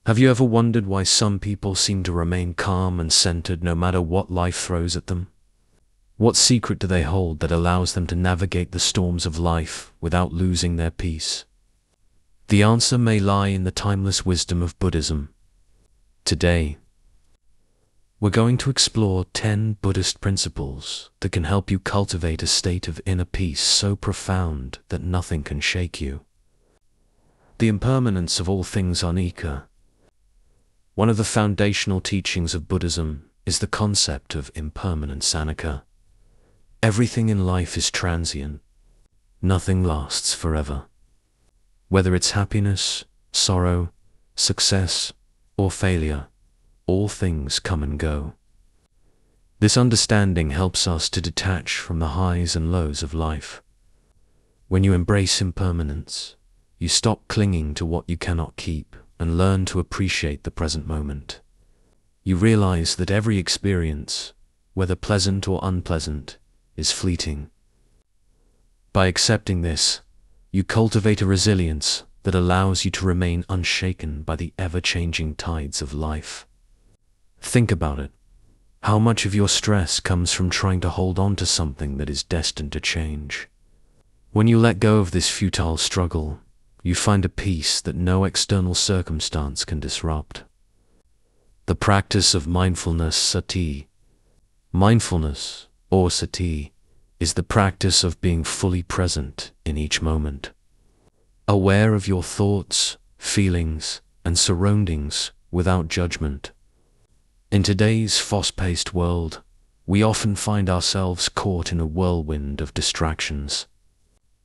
Have you ever wondered why some people seem to remain calm and centered no matter what life throws at them? What secret do they hold that allows them to navigate the storms of life without losing their peace? The answer may lie in the timeless wisdom of Buddhism. Today, we're going to explore 10 Buddhist principles that can help you cultivate a state of inner peace so profound that nothing can shake you. The impermanence of all things anicca. One of the foundational teachings of Buddhism is the concept of impermanence anicca. Everything in life is transient. Nothing lasts forever. Whether it's happiness, sorrow, success, or failure, all things come and go. This understanding helps us to detach from the highs and lows of life. When you embrace impermanence, you stop clinging to what you cannot keep and learn to appreciate the present moment. You realize that every experience, whether pleasant or unpleasant, is fleeting. By accepting this, you cultivate a resilience that allows you to remain unshaken by the ever-changing tides of life. Think about it. How much of your stress comes from trying to hold on to something that is destined to change? When you let go of this futile struggle, you find a peace that no external circumstance can disrupt. The practice of mindfulness sati. Mindfulness, or sati, is the practice of being fully present in each moment. Aware of your thoughts, feelings, and surroundings without judgment. In today's fast-paced world, we often find ourselves caught in a whirlwind of distractions,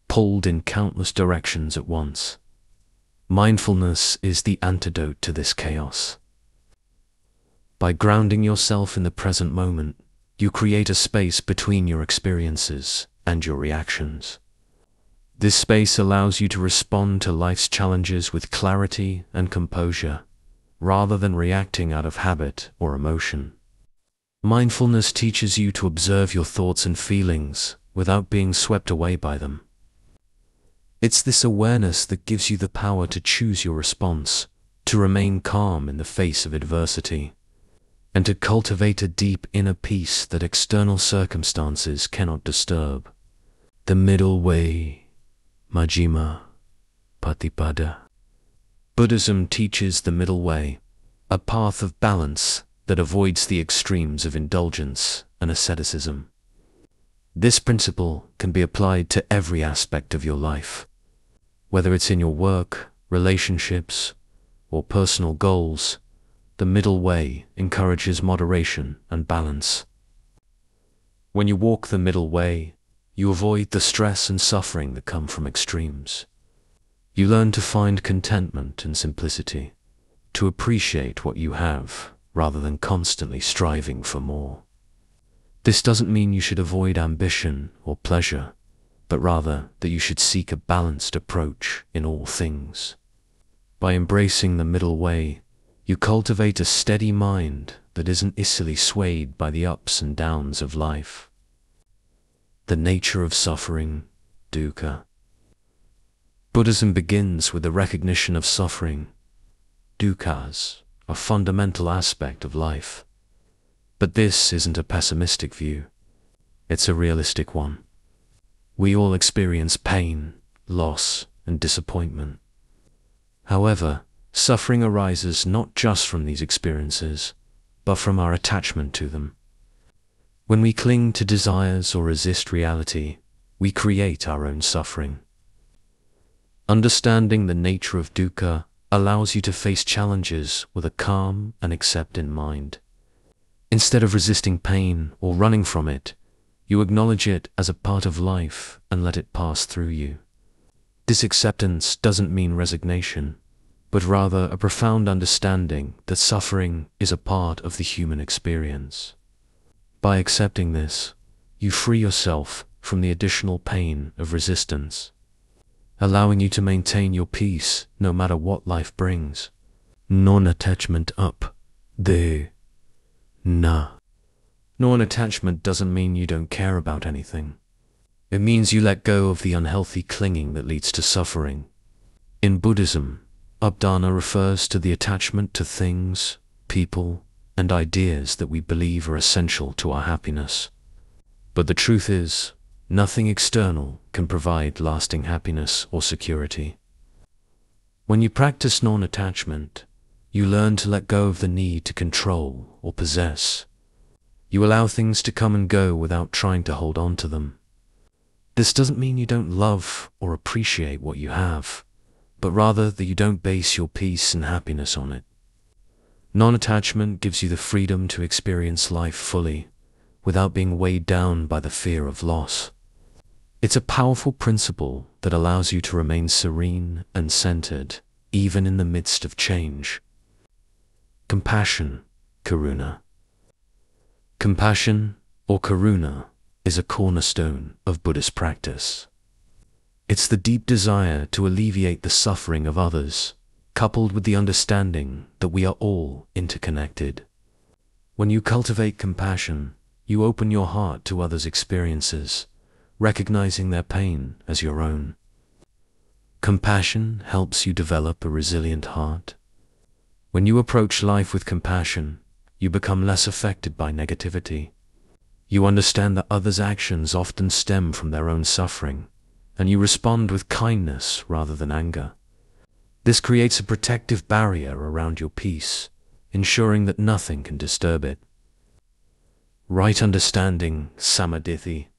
pulled in countless directions at once. Mindfulness is the antidote to this chaos. By grounding yourself in the present moment, you create a space between your experiences and your reactions. This space allows you to respond to life's challenges with clarity and composure, rather than reacting out of habit or emotion. Mindfulness teaches you to observe your thoughts and feelings without being swept away by them. It's this awareness that gives you the power to choose your response, to remain calm in the face of adversity, and to cultivate a deep inner peace that external circumstances cannot disturb. The middle way, Majjhima Patipada. Buddhism teaches the middle way, a path of balance that avoids the extremes of indulgence and asceticism. This principle can be applied to every aspect of your life, whether it's in your work, relationships, or personal goals. The middle way encourages moderation and balance. When you walk the middle way, you avoid the stress and suffering that come from extremes. You learn to find contentment and simplicity, to appreciate what you have rather than constantly striving for more. This doesn't mean you should avoid ambition or pleasure, but rather that you should seek a balanced approach in all things. By embracing the middle way, you cultivate a steady mind that isn't easily swayed by the ups and downs of life. The nature of suffering, dukkha. Buddhism begins with the recognition of suffering, dukkhas, a fundamental aspect of life. But this isn't a pessimistic view. It's a realistic one. We all experience pain, loss, and disappointment. However, suffering arises not just from these experiences, but from our attachment to them. When we cling to desires or resist reality, we create our own suffering. Understanding the nature of dukkha allows you to face challenges with a calm and accepting mind. Instead of resisting pain or running from it, you acknowledge it as a part of life and let it pass through you. This acceptance doesn't mean resignation, but rather a profound understanding that suffering is a part of the human experience. By accepting this, you free yourself from the additional pain of resistance, allowing you to maintain your peace no matter what life brings. Non-attachment up. De. Na. Non-attachment doesn't mean you don't care about anything. It means you let go of the unhealthy clinging that leads to suffering. In Buddhism, Updana refers to the attachment to things, people, and ideas that we believe are essential to our happiness. But the truth is, nothing external can provide lasting happiness or security. When you practice non-attachment, you learn to let go of the need to control or possess. You allow things to come and go without trying to hold on to them. This doesn't mean you don't love or appreciate what you have, but rather that you don't base your peace and happiness on it. Non-attachment gives you the freedom to experience life fully, without being weighed down by the fear of loss. It's a powerful principle that allows you to remain serene and centered, even in the midst of change. Compassion, karuna. Compassion, or karuna, is a cornerstone of Buddhist practice. It's the deep desire to alleviate the suffering of others, coupled with the understanding that we are all interconnected. When you cultivate compassion, you open your heart to others' experiences, recognizing their pain as your own. Compassion helps you develop a resilient heart. When you approach life with compassion, you become less affected by negativity. You understand that others' actions often stem from their own suffering, and you respond with kindness rather than anger. This creates a protective barrier around your peace, ensuring that nothing can disturb it. Right understanding, samadhi.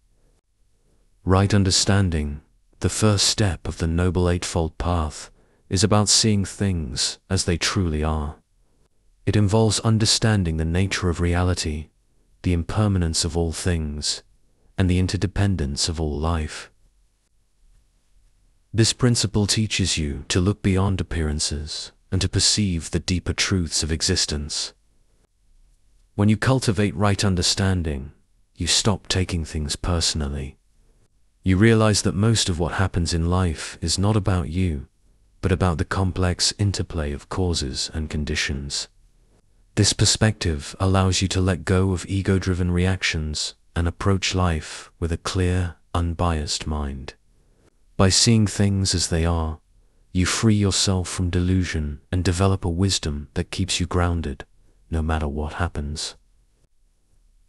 Right understanding, the first step of the Noble Eightfold Path, is about seeing things as they truly are. It involves understanding the nature of reality, the impermanence of all things, and the interdependence of all life. This principle teaches you to look beyond appearances and to perceive the deeper truths of existence. When you cultivate right understanding, you stop taking things personally. You realize that most of what happens in life is not about you, but about the complex interplay of causes and conditions. This perspective allows you to let go of ego-driven reactions and approach life with a clear, unbiased mind. By seeing things as they are, you free yourself from delusion and develop a wisdom that keeps you grounded, no matter what happens.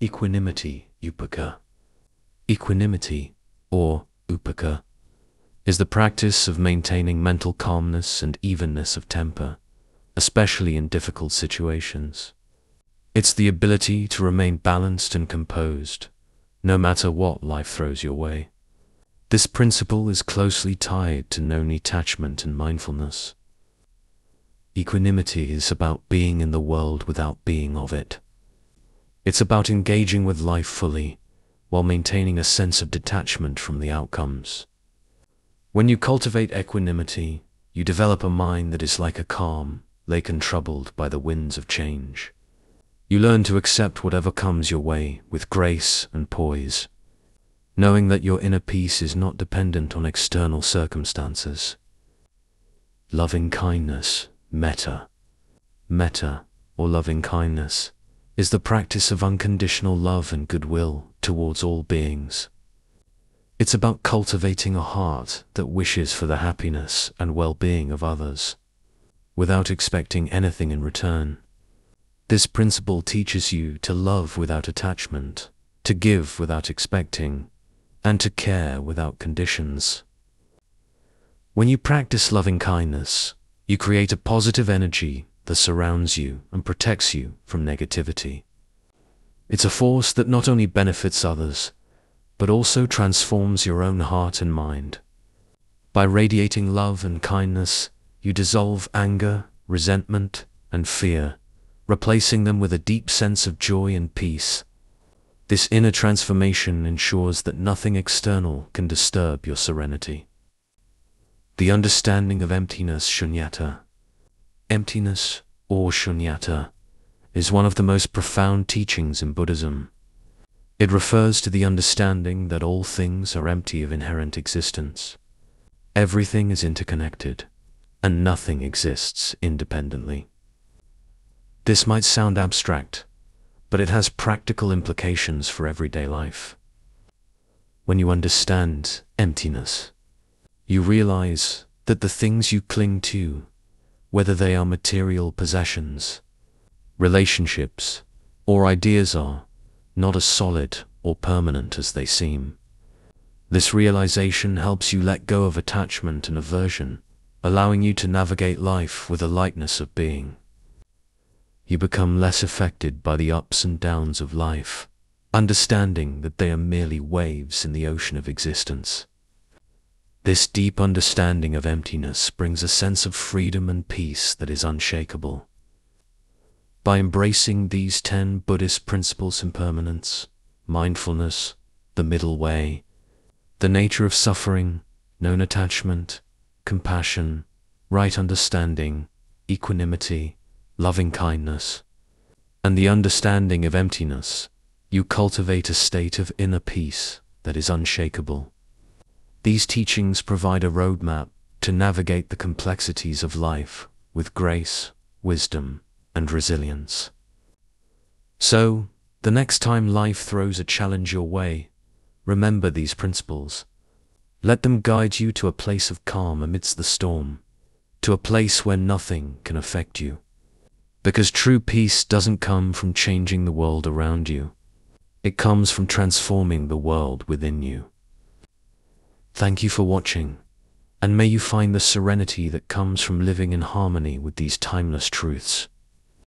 Equanimity, upeka. Equanimity, or upeka, is the practice of maintaining mental calmness and evenness of temper, especially in difficult situations. It's the ability to remain balanced and composed, no matter what life throws your way. This principle is closely tied to non-attachment and mindfulness. Equanimity is about being in the world without being of it. It's about engaging with life fully, while maintaining a sense of detachment from the outcomes. When you cultivate equanimity, you develop a mind that is like a calm lake untroubled by the winds of change. You learn to accept whatever comes your way with grace and poise, knowing that your inner peace is not dependent on external circumstances. Loving kindness, metta. Metta, or loving kindness, is the practice of unconditional love and goodwill towards all beings. It's about cultivating a heart that wishes for the happiness and well-being of others, without expecting anything in return. This principle teaches you to love without attachment, to give without expecting, and to care without conditions. When you practice loving kindness, you create a positive energy that surrounds you and protects you from negativity. It's a force that not only benefits others, but also transforms your own heart and mind. By radiating love and kindness, you dissolve anger, resentment, and fear, replacing them with a deep sense of joy and peace. This inner transformation ensures that nothing external can disturb your serenity. The understanding of emptiness, shunyata. Emptiness, or shunyata, is one of the most profound teachings in Buddhism. It refers to the understanding that all things are empty of inherent existence. Everything is interconnected, and nothing exists independently. This might sound abstract, but it has practical implications for everyday life. When you understand emptiness, you realize that the things you cling to, whether they are material possessions, relationships, or ideas, are not as solid or permanent as they seem. This realization helps you let go of attachment and aversion, allowing you to navigate life with a lightness of being. You become less affected by the ups and downs of life, understanding that they are merely waves in the ocean of existence. This deep understanding of emptiness brings a sense of freedom and peace that is unshakable. By embracing these 10 Buddhist principles: impermanence, mindfulness, the middle way, the nature of suffering, non-attachment, compassion, right understanding, equanimity, loving kindness, and the understanding of emptiness, you cultivate a state of inner peace that is unshakable. These teachings provide a roadmap to navigate the complexities of life with grace, wisdom, and resilience. So, the next time life throws a challenge your way, remember these principles. Let them guide you to a place of calm amidst the storm, to a place where nothing can affect you. Because true peace doesn't come from changing the world around you. It comes from transforming the world within you. Thank you for watching, and may you find the serenity that comes from living in harmony with these timeless truths.